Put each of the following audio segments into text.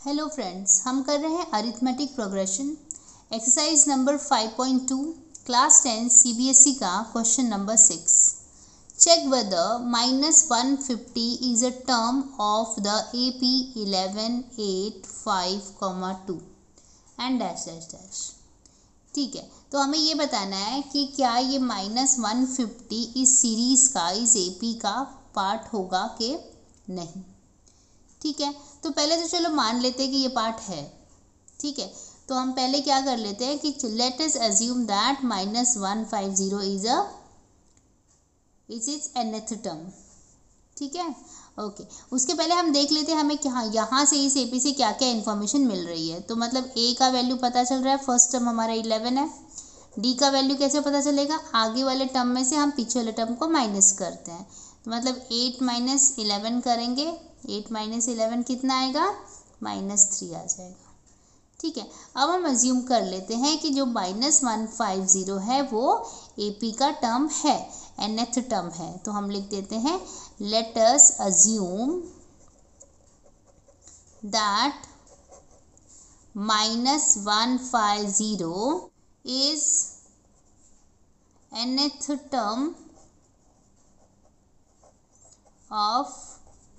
Hello friends, हम कर रहे हैं arithmetic progression exercise number 5.2 class 10 CBSE का question number 6। Check whether -150 is a term of the AP 11.8.5,2 and dash dash dash. ठीक है, तो हमें ये बताना है कि क्या ये -150 इस सीरीज़ का, इस AP का पार्ट होगा कि नहीं। ठीक है, तो पहले तो चलो मान लेते हैं कि ये पार्ट है। ठीक है, तो हम पहले क्या कर लेते हैं कि let us assume that -150 is it's nth term. ठीक है, ओके। उसके पहले हम देख लेते हैं हमें क्या यहाँ से इस AP से क्या क्या इन्फॉर्मेशन मिल रही है। तो मतलब A का वैल्यू पता चल रहा है, फर्स्ट टर्म हमारा 11 है। D का वैल्यू कैसे पता चलेगा, आगे वाले टर्म में से हम पीछे वाले टर्म को माइनस करते हैं। तो मतलब 8 - 11 करेंगे, 8 - 11 कितना आएगा, -3 आ जाएगा। ठीक है, अब हम अज्यूम कर लेते हैं कि जो -150 है वो AP का टर्म है, nth टर्म है। तो हम लिख देते हैं let us assume that -150 is nth term of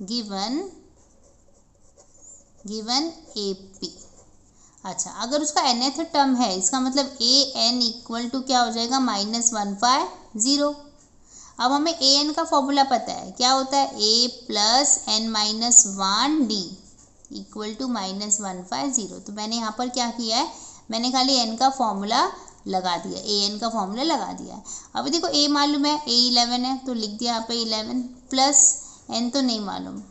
given AP। अच्छा, अगर उसका nth टर्म है इसका मतलब an इक्वल टू क्या हो जाएगा, -150। अब हमें an का फॉर्मूला पता है, क्या होता है, a + n-1 d equal to -150। तो मैंने यहाँ पर क्या किया है, मैंने खाली n का फॉर्मूला लगा दिया, an का फॉर्मूला लगा दिया है। अभी देखो a मालूम है, a 11 है तो लिख दिया यहाँ पे 11 प्लस n तो नहीं मालूम,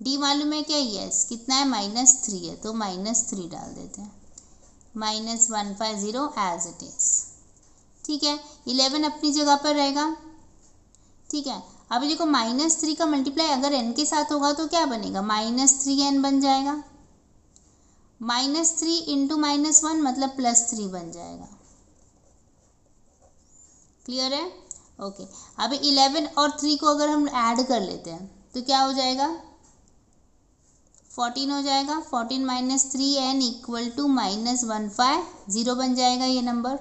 d मालूम है क्या, यस, कितना है, -3 है तो -3 डाल देते हैं, -150 एज इट इज। ठीक है, 11 अपनी जगह पर रहेगा। ठीक है, अभी देखो -3 का मल्टीप्लाई अगर n के साथ होगा तो क्या बनेगा, -3n बन जाएगा। -3 इंटू -1 मतलब +3 बन जाएगा। क्लियर है, ओके। अभी 11 और 3 को अगर हम ऐड कर लेते हैं तो क्या हो जाएगा, 14 हो जाएगा। 14 - 3n इक्वल टू -150 बन जाएगा ये नंबर।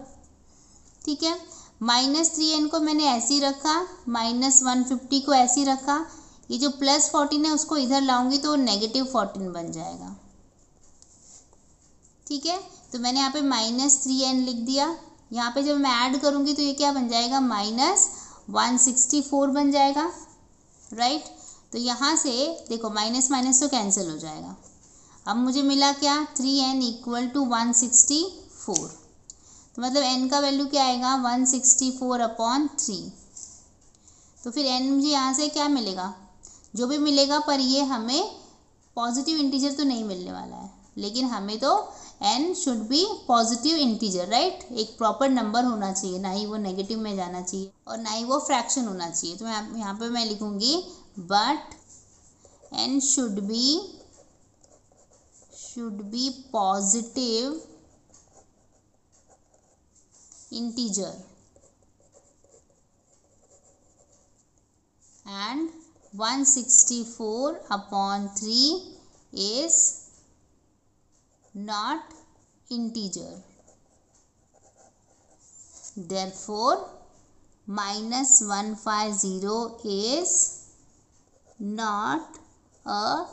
ठीक है, -3n को मैंने ऐसे ही रखा, -150 को ऐसे ही रखा, ये जो +14 है उसको इधर लाऊंगी तो -14 बन जाएगा। ठीक है, तो मैंने यहाँ पे -3n लिख दिया। यहाँ पे जब मैं ऐड करूँगी तो ये क्या बन जाएगा, -164 बन जाएगा, राइट। तो यहाँ से देखो माइनस माइनस तो कैंसिल हो जाएगा। अब मुझे मिला क्या, 3n इक्वल टू 164। तो मतलब n का वैल्यू क्या आएगा, 164/3। तो फिर n मुझे यहाँ से क्या मिलेगा, जो भी मिलेगा, पर ये हमें पॉजिटिव इंटीजर तो नहीं मिलने वाला है, लेकिन हमें तो n should be positive integer, right. एक प्रॉपर नंबर होना चाहिए, ना ही वो नेगेटिव में जाना चाहिए और ना ही वो फ्रैक्शन होना चाहिए। तो यहाँ पे मैं लिखूँगी but n should be positive integer and 164/3 is not integer. Therefore -150 is not a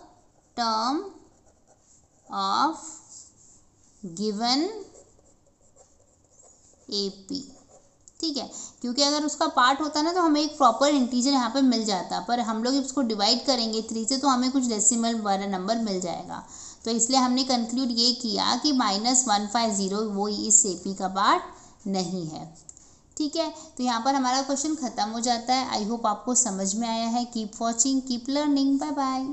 term of given AP। ठीक है, क्योंकि अगर उसका पार्ट होता ना तो हमें एक प्रॉपर इंटीजर यहाँ पे मिल जाता, पर हम लोग इसको डिवाइड करेंगे 3 से तो हमें कुछ डेसिमल वाला नंबर मिल जाएगा। तो इसलिए हमने कंक्लूड ये किया कि -150 वो इस AP का पार्ट नहीं है। ठीक है, तो यहाँ पर हमारा क्वेश्चन खत्म हो जाता है। आई होप आपको समझ में आया है। Keep watching, keep learning, bye bye.